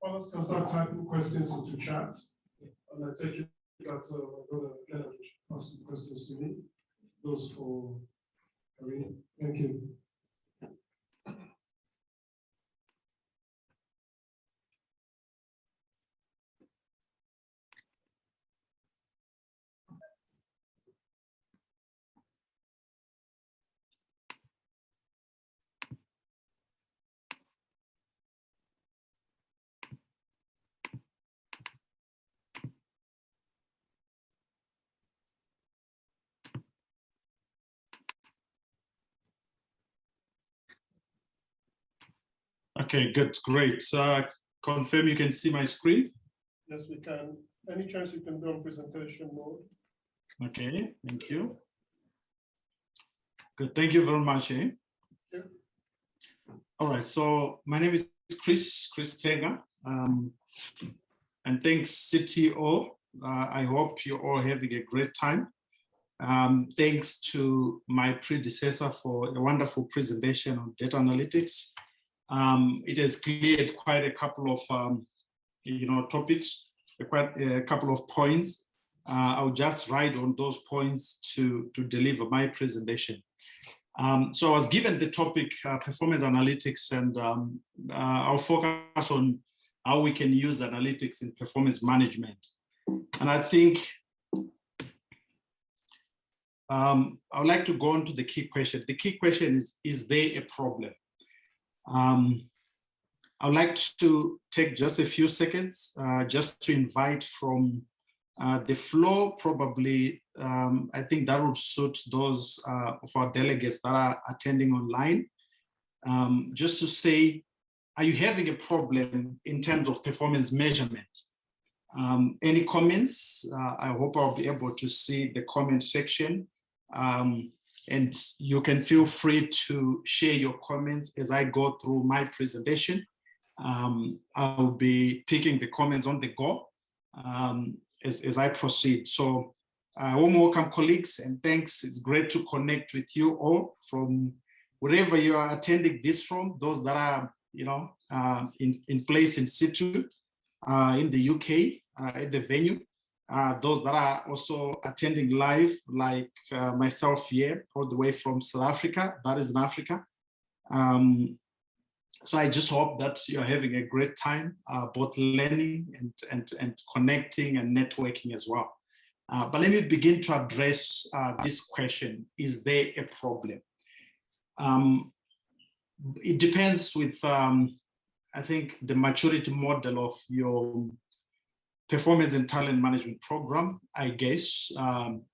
others can start typing questions into chat, and I take it that my brother Leonard asking questions to me. Those for Irene. Thank you. Okay, good, great. Confirm you can see my screen? Yes, we can. Any chance you can do on presentation mode? Okay, thank you. Good, thank you very much. Eh? Yeah. All right, so my name is Chris Tenga, and thanks CTO. I hope you're all having a great time. Thanks to my predecessor for a wonderful presentation on data analytics. It has cleared quite a couple of topics, quite a couple of points. I'll just ride on those points to deliver my presentation. So I was given the topic performance analytics, and I'll focus on how we can use analytics in performance management. And I think I would like to go on to the key question. The key question is there a problem? I'd like to take just a few seconds just to invite from the floor, probably, I think that would suit those of our delegates that are attending online, just to say, are you having a problem in terms of performance measurement? Any comments? I hope I'll be able to see the comment section. And you can feel free to share your comments as I go through my presentation. I'll be picking the comments on the go as I proceed. So warm welcome, colleagues, and thanks. It's great to connect with you all from wherever you are attending this from, those that are in place in situ in the UK at the venue. Those that are also attending live, like myself here, all the way from South Africa, that is in Africa. So I just hope that you're having a great time, both learning and connecting and networking as well. But let me begin to address this question: is there a problem? It depends with, I think, the maturity model of your performance and talent management program, I guess,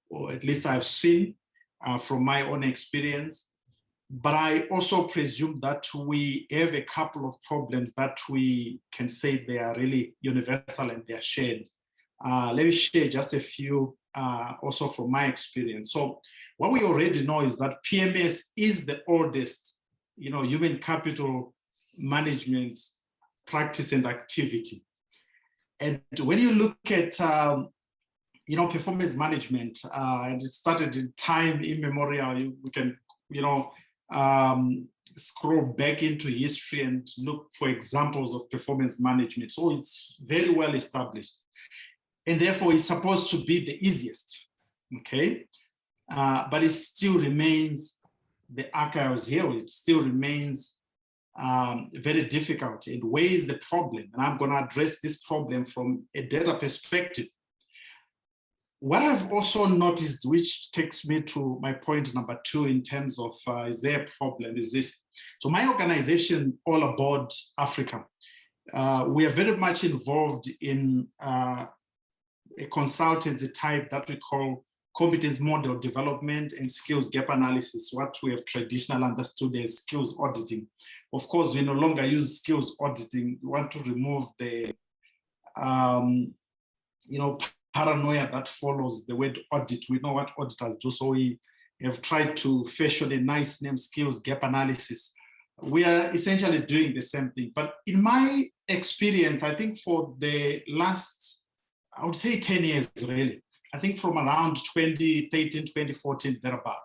or at least I've seen from my own experience. But I also presume that we have a couple of problems that we can say they are really universal and they are shared. Let me share just a few also from my experience. So what we already know is that PMS is the oldest, human capital management practice and activity. And when you look at, performance management, and it started in time immemorial, we can, scroll back into history and look for examples of performance management. So it's very well established. And therefore, it's supposed to be the easiest, okay? But it still remains, the archives here, it still remains very difficult. And where is the problem? And I'm going to address this problem from a data perspective. What I've also noticed, which takes me to my point number 2 in terms of is there a problem, is this. So my organization, Allaboard Africa, we are very much involved in a consultancy type that we call competence model development and skills gap analysis, what we have traditionally understood as skills auditing. Of course, we no longer use skills auditing. We want to remove the, paranoia that follows the word audit. We know what auditors do, so we have tried to fashion a nice name, skills gap analysis. We are essentially doing the same thing. But in my experience, I think for the last, I would say 10 years, really, I think from around 2013, 2014, thereabout,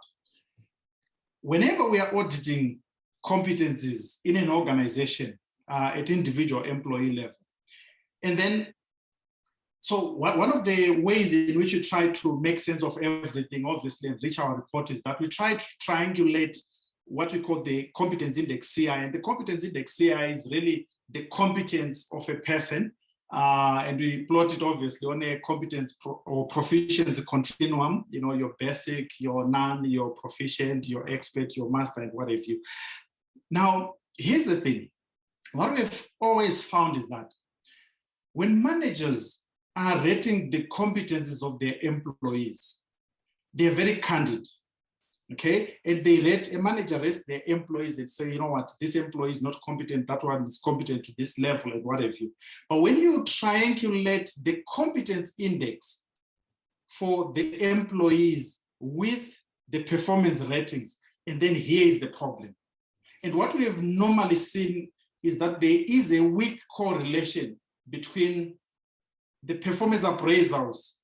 whenever we are auditing competencies in an organization at individual employee level, And then, so one of the ways in which we try to make sense of everything, obviously, and reach our report is that we try to triangulate what we call the competence index CI. And the competence index CI is really the competence of a person. And we plot it obviously on a competence or proficiency continuum, you know, your basic, your none, your proficient, your expert, your master, and what have you. Now, here's the thing. What we've always found is that when managers are rating the competencies of their employees, they're very candid, okay? And they rate, a manager rates their employees and say, you know what, this employee is not competent, that one is competent to this level and what have you. But when you triangulate the competence index for the employees with the performance ratings, and then here is the problem. And what we have normally seen is that there is a weak correlation between the performance appraisals,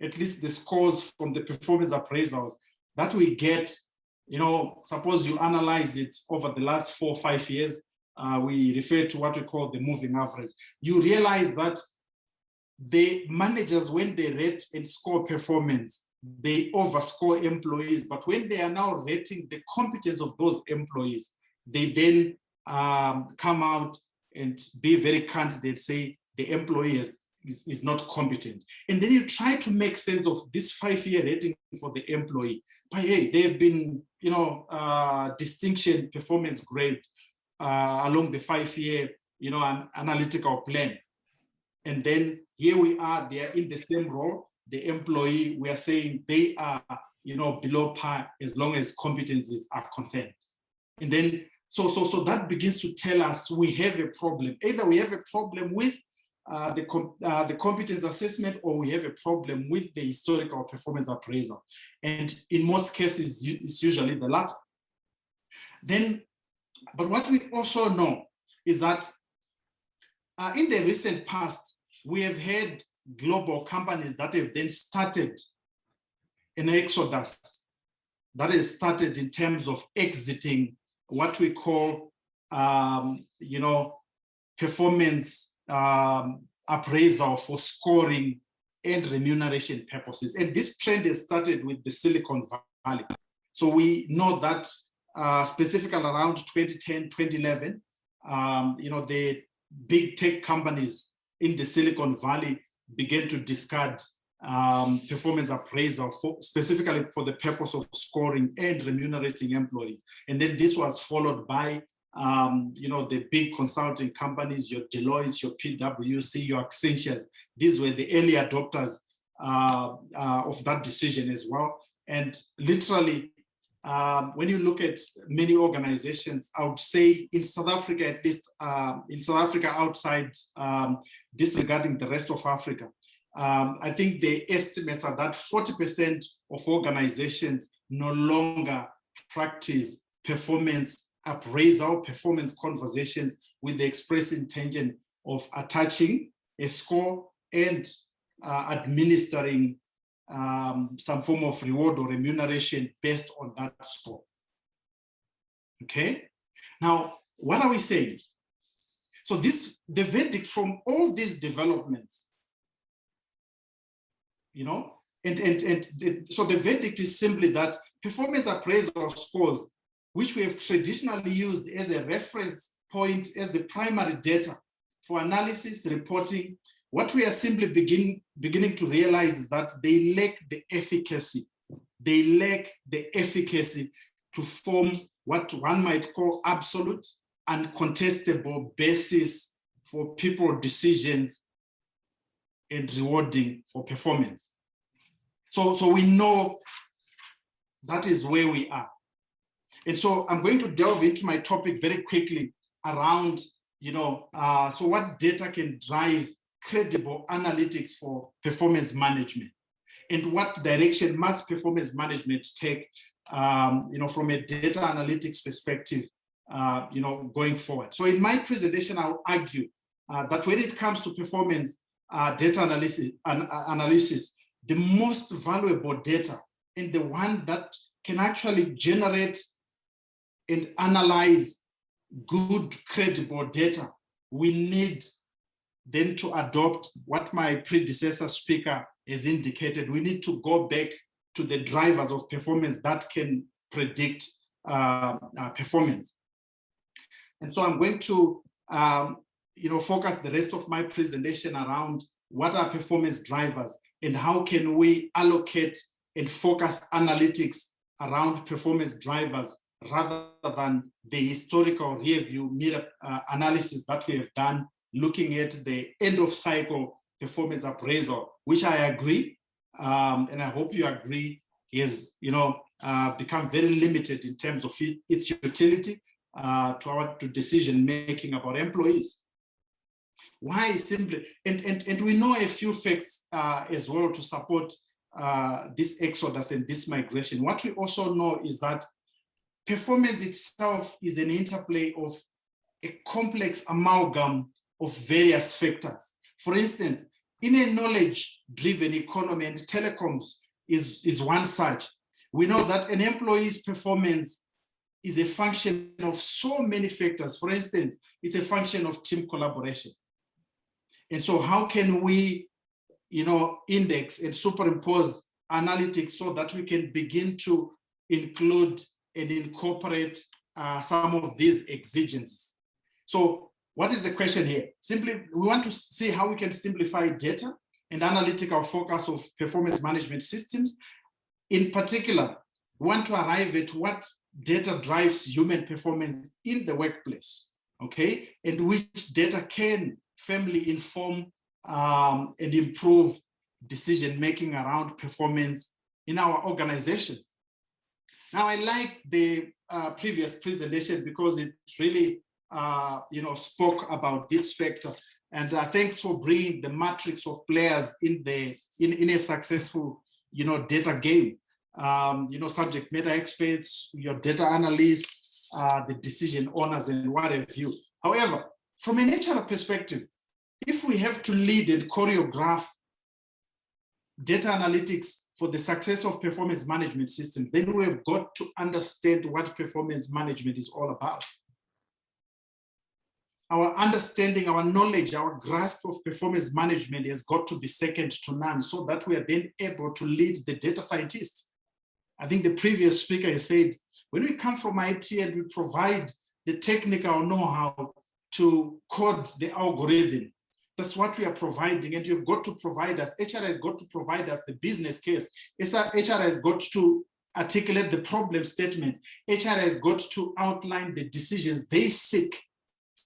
at least the scores from the performance appraisals that we get, you know, suppose you analyze it over the last 4 or 5 years, we refer to what we call the moving average. You realize that the managers, when they rate and score performance, they overscore employees, but when they are now rating the competence of those employees, they then come out and be very candid and say the employee is not competent. And then you try to make sense of this 5-year rating for the employee. But hey, they've been, you know, distinction performance grade along the 5-year, you know, analytical plan. And then here we are, they are in the same role. The employee, we are saying they are, you know, below par as long as competencies are concerned. And then, so that begins to tell us we have a problem. Either we have a problem with the competence assessment, or we have a problem with the historical performance appraisal. And in most cases, it's usually the latter. Then, but what we also know is that in the recent past, we have had global companies that have then started an exodus that has started in terms of exiting what we call, you know, performance appraisal for scoring and remuneration purposes. And this trend has started with the Silicon Valley. So we know that specifically around 2010, 2011, you know, the big tech companies in the Silicon Valley began to discard performance appraisal specifically for the purpose of scoring and remunerating employees. And then this was followed by you know, the big consulting companies, your Deloitte, your PwC, your Accentures. These were the early adopters of that decision as well. And literally, when you look at many organizations, I would say in South Africa, at least in South Africa outside, disregarding the rest of Africa, I think the estimates are that 40% of organizations no longer practice performance appraisal, performance conversations with the express intention of attaching a score and administering some form of reward or remuneration based on that score. Okay, now what are we saying? So the verdict from all these developments, you know, so the verdict is simply that performance appraisal scores, which we have traditionally used as a reference point, as the primary data for analysis, reporting, what we are simply beginning to realize is that they lack the efficacy. They lack the efficacy to form what one might call absolute and contestable basis for people decisions and rewarding for performance. So we know that is where we are. And so I'm going to delve into my topic very quickly around, you know, so what data can drive credible analytics for performance management, and what direction must performance management take, you know, from a data analytics perspective, you know, going forward. So in my presentation, I'll argue that when it comes to performance data analysis, the most valuable data and the one that can actually generate and analyze good, credible data, we need then to adopt what my predecessor speaker has indicated. We need to go back to the drivers of performance that can predict performance. And so I'm going to focus the rest of my presentation around what are performance drivers and how can we allocate and focus analytics around performance drivers rather than the historical review mirror analysis that we have done looking at the end of cycle performance appraisal, which I agree, and I hope you agree, is become very limited in terms of its utility to decision making about employees. Why simply, and we know a few facts as well to support this exodus and this migration. What we also know is that performance itself is an interplay of a complex amalgam of various factors. For instance, in a knowledge-driven economy, and telecoms is one such, we know that an employee's performance is a function of so many factors. For instance, it's a function of team collaboration. And so how can we, index and superimpose analytics so that we can begin to include and incorporate some of these exigencies? So what is the question here? Simply, we want to see how we can simplify data and analytical focus of performance management systems. In particular, we want to arrive at what data drives human performance in the workplace, okay? And which data can firmly inform and improve decision-making around performance in our organizations. Now, I like the previous presentation because it really, spoke about this factor. And thanks for bringing the matrix of players in a successful, data game. Subject matter experts, your data analysts, the decision owners, and what have you. However, from an HR perspective, if we have to lead and choreograph data analytics for the success of performance management system, then we have got to understand what performance management is all about. Our understanding, our knowledge, our grasp of performance management has got to be second to none so that we are then able to lead the data scientist. I think the previous speaker has said, when we come from IT and we provide the technical know-how to code the algorithm, that's what we are providing, and you've got to provide us, HR has got to provide us the business case. HR has got to articulate the problem statement. HR has got to outline the decisions they seek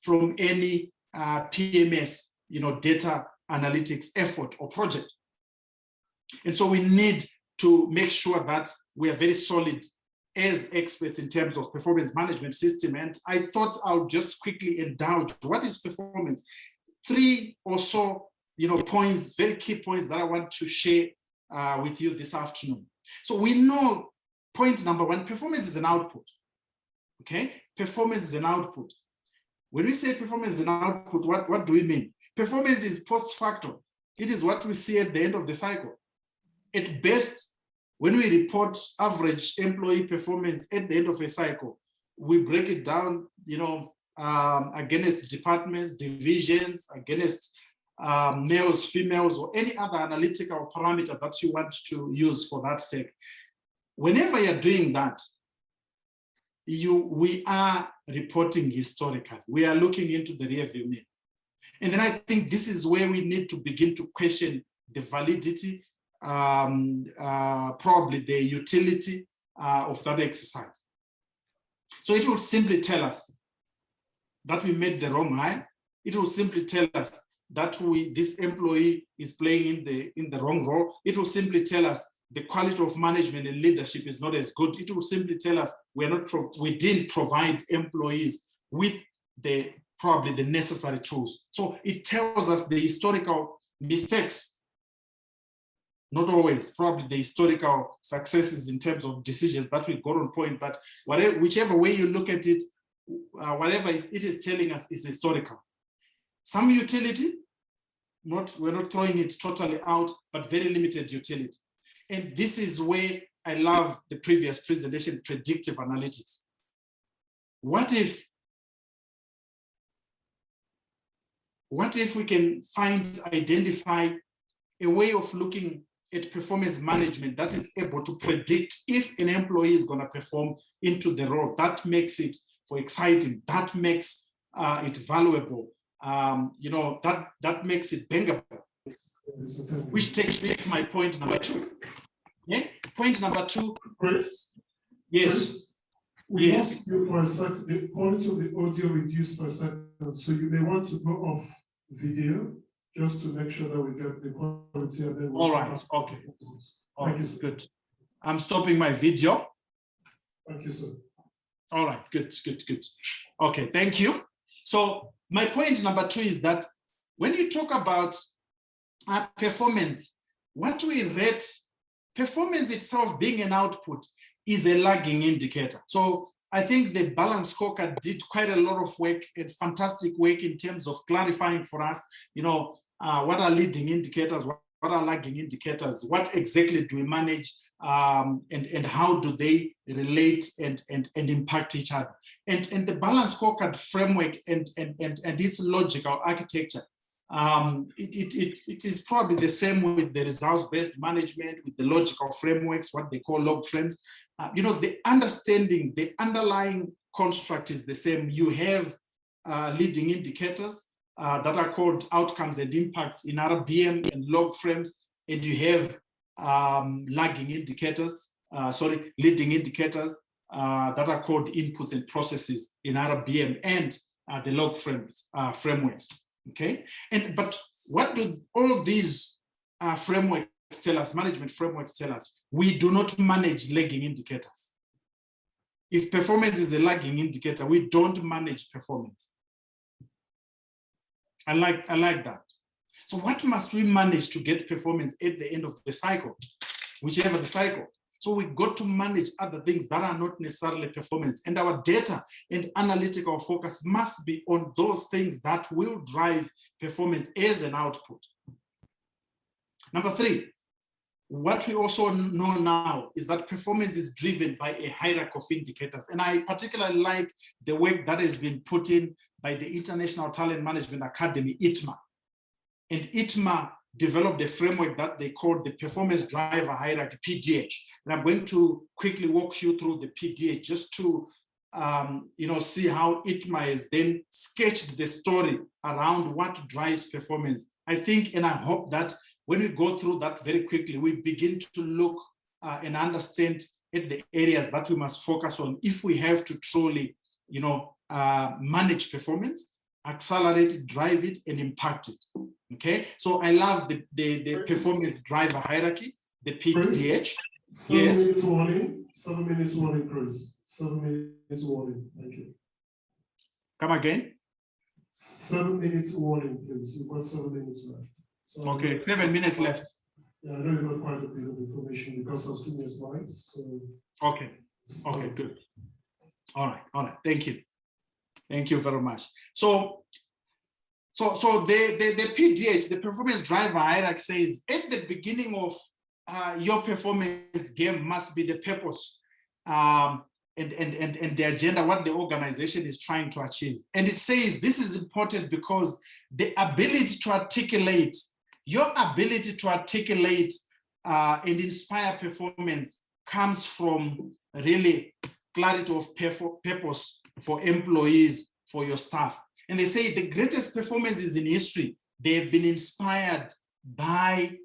from any PMS, data analytics effort or project. And so we need to make sure that we are very solid as experts in terms of performance management system. And I thought I'll just quickly indulge. What is performance? 3 or so, points, very key points that I want to share with you this afternoon. So we know point number 1, performance is an output. Okay, performance is an output. When we say performance is an output, what do we mean? Performance is post facto. It is what we see at the end of the cycle. At best, when we report average employee performance at the end of a cycle, we break it down, against departments, divisions, against males, females, or any other analytical parameter that you want to use for that sake. Whenever you're doing that, we are reporting historically. We are looking into the rearview mirror. And then I think this is where we need to begin to question the validity, probably the utility of that exercise. So it will simply tell us that we made the wrong hire. It will simply tell us that this employee is playing in the wrong role. It will simply tell us the quality of management and leadership is not as good. It will simply tell us we didn't provide employees with probably the necessary tools. So it tells us the historical mistakes, not always, probably the historical successes in terms of decisions that we got on point, but whichever way you look at it, whatever it is telling us is historical. Some utility, we're not throwing it totally out, but very limited utility. And this is where I love the previous presentation, predictive analytics. What if what if we can identify a way of looking at performance management that is able to predict if an employee is going to perform into the role? That makes it for exciting, that makes it valuable, that makes it bankable. Which takes me to my point number 2. Okay? Point number 2. Chris? Yes. Chris, we lost you for a second. The quality of the audio reduced for a second, so you may want to go off video just to make sure that we get the quality. And then all right. Okay. Thank you, sir. Good. I'm stopping my video. Thank you, sir. All right. Good. Okay. Thank you. So my point number 2 is that when you talk about performance, what we rate, performance itself being an output is a lagging indicator. So I think the balance scorecard did quite a lot of work and fantastic work in terms of clarifying for us, what are leading indicators, what are lagging indicators, what exactly do we manage, and how do they relate and impact each other. And the balance scorecard framework and its logical architecture, it is probably the same with the results-based management, with the logical frameworks, what they call log frames. The understanding, the underlying construct is the same. You have leading indicators that are called outcomes and impacts in RBM and log frames, and you have leading indicators that are called inputs and processes in RBM and the log frameworks. Okay, but what do all these frameworks tell us, management frameworks tell us? We do not manage lagging indicators. If performance is a lagging indicator, we don't manage performance. I like that. So what must we manage to get performance at the end of the cycle, whichever the cycle? So we got to manage other things that are not necessarily performance, and our data and analytical focus must be on those things that will drive performance as an output. Number 3, what we also know now is that performance is driven by a hierarchy of indicators. And I particularly like the work that has been put in by the International Talent Management Academy, ITMA. And ITMA developed a framework that they called the Performance Driver Hierarchy, PDH. And I'm going to quickly walk you through the PDH just to see how ITMA has then sketched the story around what drives performance. I think, and I hope that when we go through that very quickly, we begin to look and understand at the areas that we must focus on if we have to truly, manage performance, accelerate it, drive it, and impact it. Okay, so I love the performance driver hierarchy, the PDH. Chris, 7 minutes warning. 7 minutes warning, Chris. 7 minutes warning. Thank you. Come again. 7 minutes warning, please. You've got 7 minutes left. So okay, 7 minutes left. Yeah, I know you've got quite a bit of information because I've seen your slides. So okay, good. All right. Thank you very much. So the PDH, the performance driver hierarchy, says at the beginning of your performance game must be the purpose and the agenda, what the organization is trying to achieve. And it says this is important because the ability to articulate, your ability to articulate and inspire performance comes from really clarity of purpose for employees, for your staff. And they say the greatest performances in history, they have been inspired by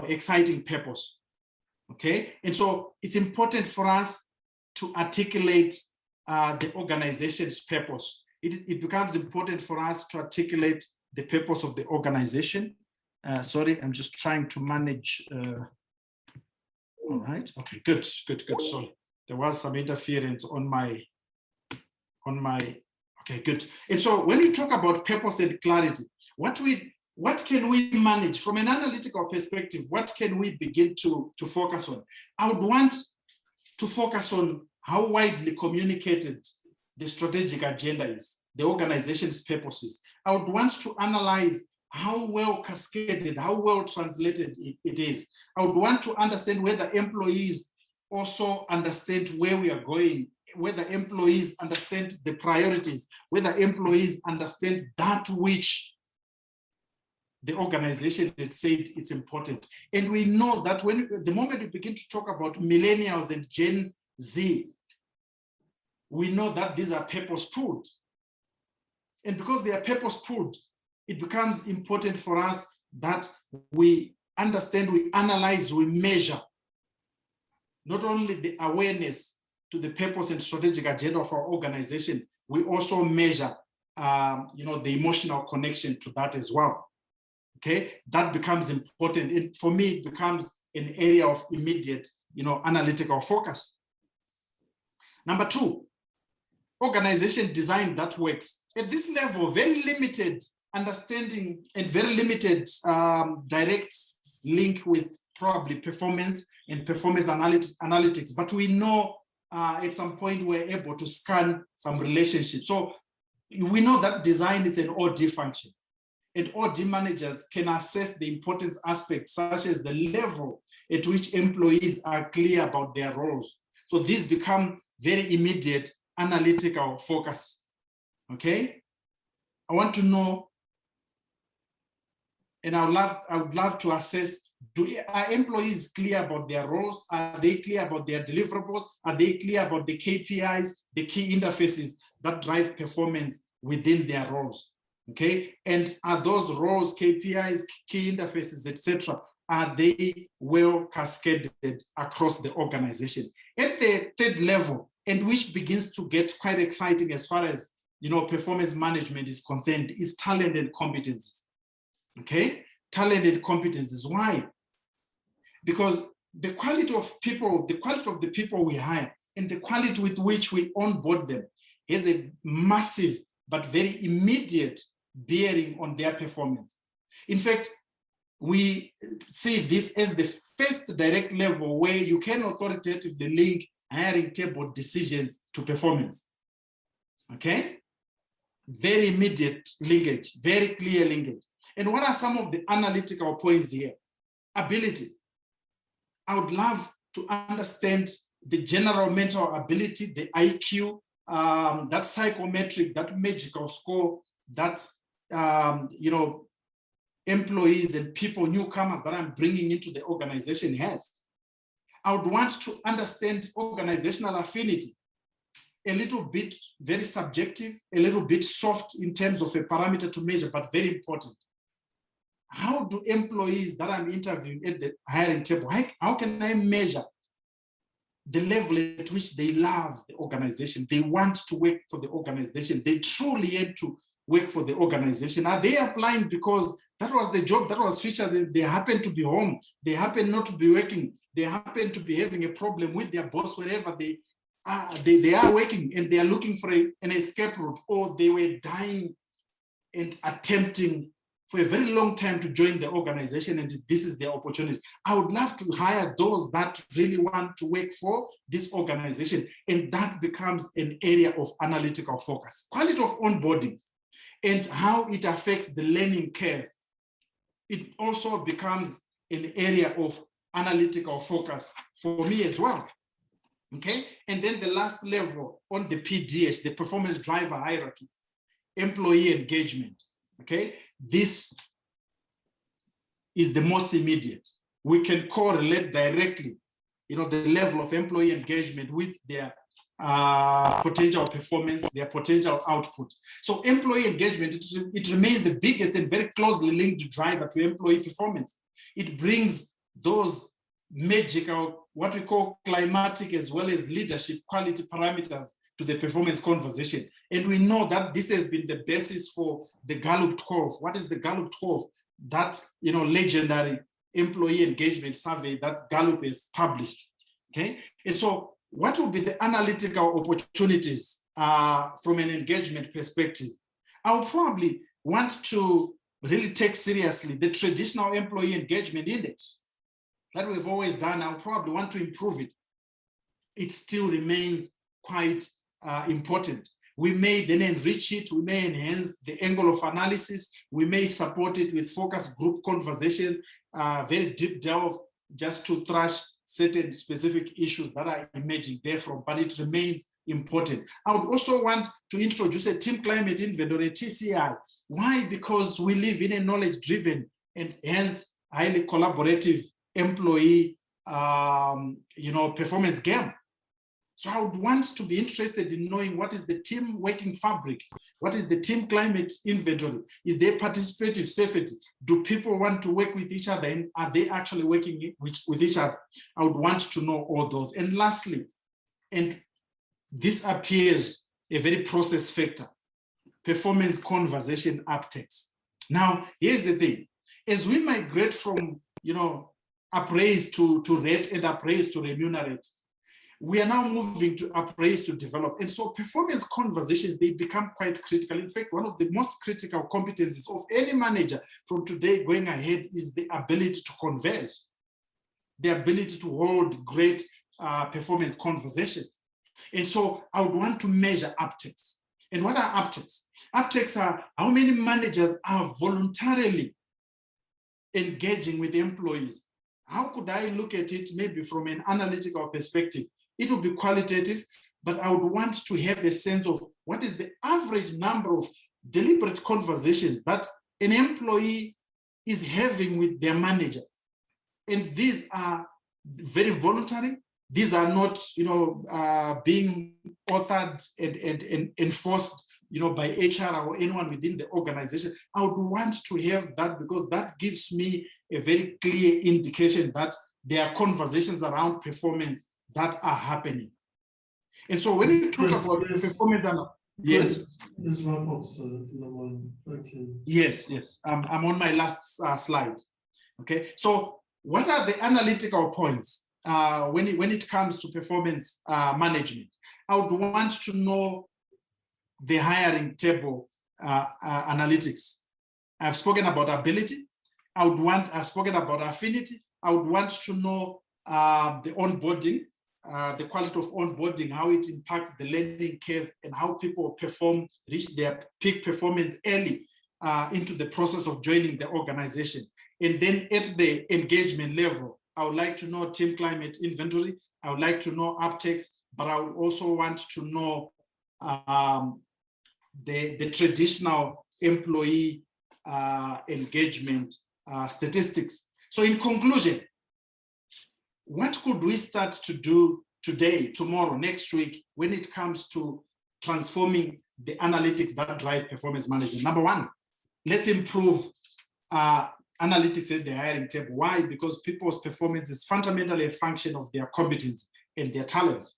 exciting purpose. Okay, and so it's important for us to articulate the organization's purpose. It becomes important for us to articulate the purpose of the organization. Sorry, I'm just trying to manage. All right. Okay. Good. So there was some interference on my. Okay. Good. And so when we talk about purpose and clarity, what can we manage from an analytical perspective? What can we begin to focus on? I would want to focus on how widely communicated the strategic agenda is, the organization's purposes. I would want to analyze how well cascaded, how well translated it is. I would want to understand whether employees also understand where we are going, whether employees understand the priorities, whether employees understand that which the organization had said it's important. And we know that when the moment we begin to talk about millennials and Gen Z, we know that these are purpose-pulled. And because they are purpose-pulled, it becomes important for us that we understand, we analyze, we measure not only the awareness to the purpose and strategic agenda of our organization, we also measure the emotional connection to that as well. Okay, that becomes important. And for me, it becomes an area of immediate, analytical focus. Number two, organization design that works. At this level, very limited understanding and very limited direct link with probably performance and performance analytics. But we know at some point we're able to scan some relationships. So we know that design is an OD function. And OD managers can assess the importance aspects, such as the level at which employees are clear about their roles. So these become very immediate analytical focus. Okay, I want to know, and I would love to assess, are employees clear about their roles? Are they clear about their deliverables? Are they clear about the KPIs, the key interfaces that drive performance within their roles? Okay, and are those roles, KPIs, key interfaces, etc., are they well cascaded across the organization? At the third level, and which begins to get quite exciting as far as performance management is concerned, is talent and competencies. Okay, talent and competencies. Why? Because the quality of people, the quality of the people we hire, and the quality with which we onboard them is a massive but very immediate bearing on their performance. In fact, we see this as the first direct level where you can authoritatively link hiring table decisions to performance. Okay? Very immediate linkage, very clear linkage. And what are some of the analytical points here? Ability. I would love to understand the general mental ability, the IQ, that psychometric, that magical score that employees and people, newcomers that I'm bringing into the organization has. I would want to understand organizational affinity, a little bit very subjective, a little bit soft in terms of a parameter to measure, but very important. How do employees that I'm interviewing at the hiring table, how can I measure the level at which they love the organization, they want to work for the organization, they truly want to work for the organization? Are they applying because that was the job that was featured? They happen to be home, they happen not to be working, they happen to be having a problem with their boss wherever they are working, and they are looking for an escape route, or they were dying and attempting for a very long time to join the organization, and this is their opportunity. I would love to hire those that really want to work for this organization, and that becomes an area of analytical focus. Quality of onboarding and how it affects the learning curve, it also becomes an area of analytical focus for me as well. Okay, and then the last level on the PDH, the performance driver hierarchy, employee engagement. Okay, this is the most immediate. We can correlate directly, the level of employee engagement with their potential performance, their potential output. So employee engagement, it remains the biggest and very closely linked driver to employee performance. It brings those magical, what we call climatic as well as leadership quality parameters to the performance conversation. And we know that this has been the basis for the Gallup 12. What is the Gallup 12? That, legendary employee engagement survey that Gallup has published. Okay, and so what will be the analytical opportunities from an engagement perspective? I'll probably want to really take seriously the traditional employee engagement index that we've always done. I'll probably want to improve it. It still remains quite important. We may then enrich it, we may enhance the angle of analysis, we may support it with focus group conversations, very deep delve, just to thrash certain specific issues that are emerging therefrom, but it remains important. I would also want to introduce a team climate inventory, TCI. Why? Because we live in a knowledge-driven and hence highly collaborative employee performance game. So I would want to be interested in knowing what is the team working fabric, what is the team climate inventory, is there participative safety, do people want to work with each other, and are they actually working with each other? I would want to know all those. And lastly, and this appears a very process factor, performance conversation uptakes. Now, here's the thing. As we migrate from, appraise to rate and appraise to remunerate, we are now moving to appraise to develop. And so performance conversations, they become quite critical. In fact, one of the most critical competencies of any manager from today going ahead is the ability to converse, the ability to hold great performance conversations. And so I would want to measure uptakes. And what are uptakes? Uptakes are how many managers are voluntarily engaging with employees. How could I look at it maybe from an analytical perspective? It will be qualitative, but I would want to have a sense of what is the average number of deliberate conversations that an employee is having with their manager. And these are very voluntary. These are not, being authored and enforced, by HR or anyone within the organization. I would want to have that because that gives me a very clear indication that there are conversations around performance that are happening. And so when you talk about performance, yes. Please wrap up, sir. Thank you. Yes. I'm on my last slide. Okay. So what are the analytical points when it comes to performance management? I would want to know the hiring table analytics. I've spoken about ability. I've spoken about affinity. I would want to know the onboarding, the quality of onboarding, how it impacts the learning curve and how people reach their peak performance early into the process of joining the organization. And then at the engagement level, I would like to know team climate inventory. I would like to know uptakes, but I would also want to know the traditional employee engagement statistics. So in conclusion, what could we start to do today, tomorrow, next week, when it comes to transforming the analytics that drive performance management? Number one, let's improve analytics at the hiring table. Why? Because people's performance is fundamentally a function of their competence and their talents.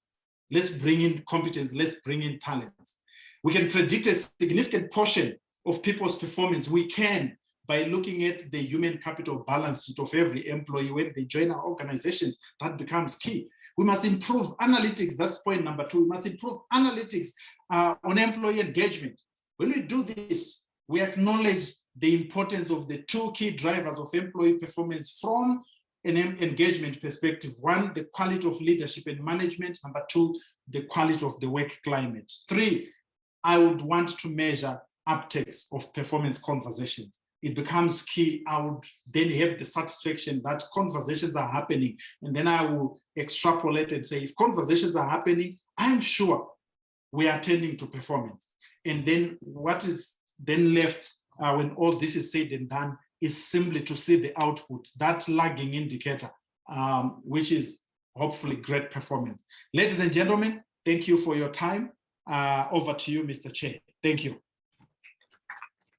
Let's bring in competence, let's bring in talents. We can predict a significant portion of people's performance. We can by looking at the human capital balance sheet of every employee when they join our organizations. That becomes key. We must improve analytics. That's point number two. We must improve analytics on employee engagement. When we do this, we acknowledge the importance of the two key drivers of employee performance from an engagement perspective. One, the quality of leadership and management. Number two, the quality of the work climate. Three, I would want to measure uptakes of performance conversations. It becomes key. I would then have the satisfaction that conversations are happening. And then I will extrapolate and say, if conversations are happening, I'm sure we are tending to performance. And then what is then left when all this is said and done is simply to see the output, that lagging indicator, which is hopefully great performance. Ladies and gentlemen, thank you for your time. Over to you, Mr. Chair. Thank you.